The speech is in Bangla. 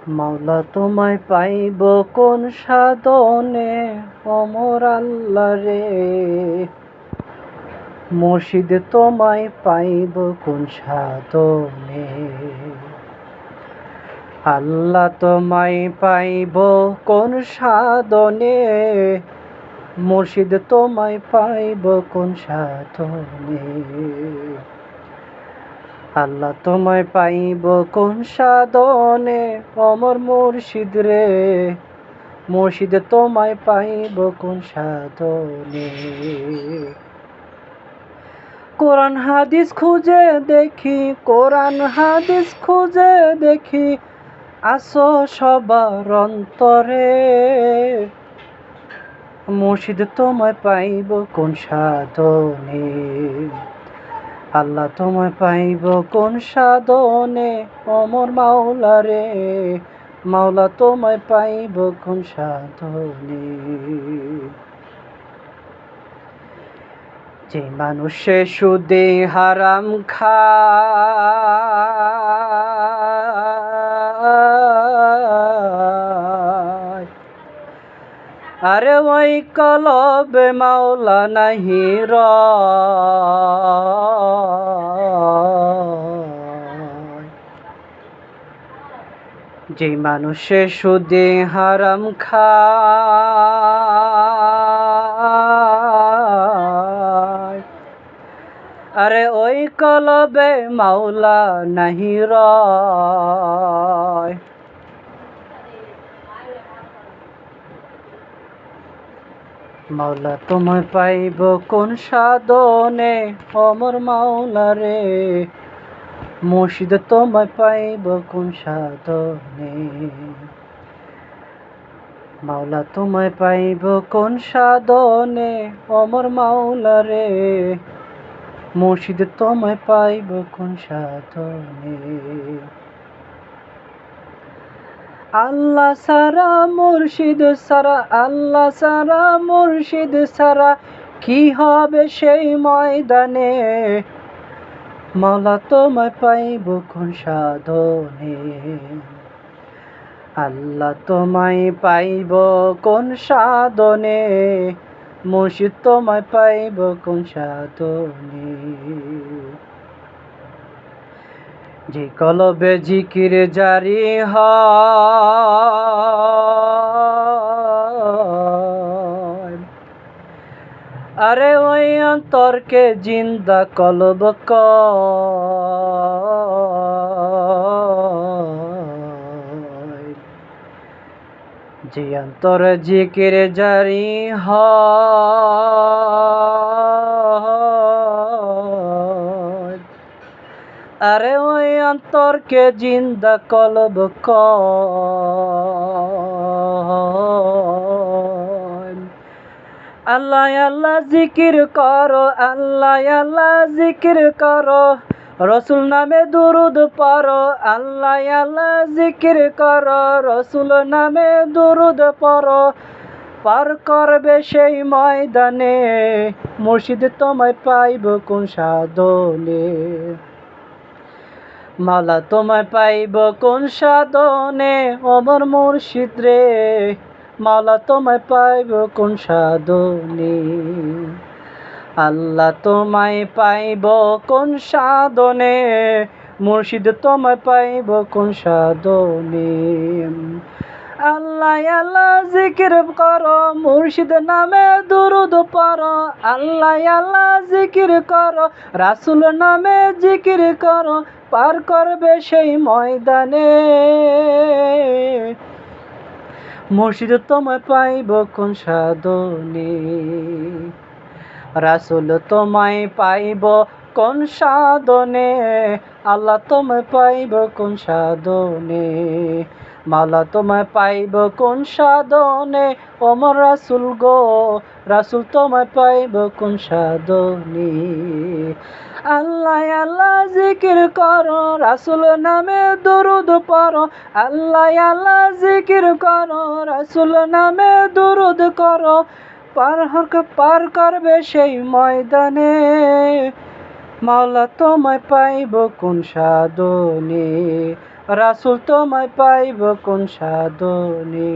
মাওলা তোমায় পাইব কোন সাধনে, অমর আল্লাহ রে। মুর্শিদ তোমায় পাইব কোন সাধনে, আল্লাহ তোমায় পাইব কোন সাধনে। মুর্শিদ তোমায় পাইব কোন সাধনে, আল্লাহ তোমায় পাইব কোন সাধনে। অমর মুর্শিদ রে, মুর্শিদ তোমায় পাইব কোন সাধনে। কোরআন হাদিস খুঁজে দেখি, কোরআন হাদিস খুঁজে দেখি, আসো সবার অন্তরে। মুর্শিদ তোমায় পাইব কোন সাধনে, আল্লাহ তোমায় পাইব কোন সাধনে। অমর মাওলা রে, মাওলা তোমায় পাইব কোন সাধনে। যে মানুষে সুদে হারাম খায়, আরে ওই কলবে মাওলা নাহি রয়। যে মানুষে সুদে হারাম খায়, আরে ওই কলবে মাওলা নাহি রয়। মাওলা তোমায় পাইব কোন সাধনে, অমর মাওলা রে। মুর্শিদ তোমায় পাইব কোন সাধনে, মাওলা তোমায় পাইব কোন সাধনে। অমর মাওলা রে, মুর্শিদ তোমায় পাইব কোন সাধনে। আল্লাহ সারা মুর্শিদ সারা, আল্লাহ সারা মুর্শিদ সারা, কি হবে সেই ময়দানে। মাওলা তোমায় পাইব কোন সাধনে, আল্লাহ তোমায় পাইব কোন সাধনে। মুর্শিদ তোমায় পাইব কোন সাধনে। যে কলবে জিকির জারি হয়, আরে ওই অন্তরকে জিন্দা কলব কয়। যে অন্তর জিকির জারি হয়, আরে ওই অন্তরকে জিন্দা কলব কয়। আল্লাহ আল্লাহ জিকির করো, আল্লাহ আল্লাহ জিকির করো, রসুল নামে দুরুদ পড়ো। আল্লাহ আল্লাহ জিকির করো, রসুল নামে দুরুদ পড়ো। পার করবে সেই ময়দানে, মুর্শিদ তোমায় পাইব কোন সাধনে। মাওলা তোমায় পাইব কোন সাধনে, অমর মুর্শিদ রে। মাওলা তোমায় পাইব কোন সাধনে, আল্লাহ তোমায় পাইব কোন সাধনে। মুর্শিদ তোমায় পাইব কোন সাধনে। আল্লাহ আল্লাহ জিকির করো, মুর্শিদ নামে দুরুদ পড়ো। আল্লাহ আল্লাহ জিকির করো, রাসূল নামে জিকির করো। পার করবে সেই ময়দানে, মুর্শিদ তোমায় পাইব কোন সাধনে। রাসূল তোমায় পাইব কোন সাধনে, আল্লাহ তোমায় পাইব কোন সাধনে। মাওলা তোমায় পাইব কোন সাধনে, ওমর রাসূল গো, রাসূল তোমায় পাইব কোন সাধনে। আল্লাহ আল্লাহ জিকির করো, রাসূল নামে দুরুদ পড়ো। আল্লাহ আল্লাহ জিকির করো, রাসূল নামে দুরুদ করো। পার করবে সেই ময়দানে, মাওলা তোমায় পাইব কোন সাধনে। রাসূল তোমায় পাইব কোন সাধনে।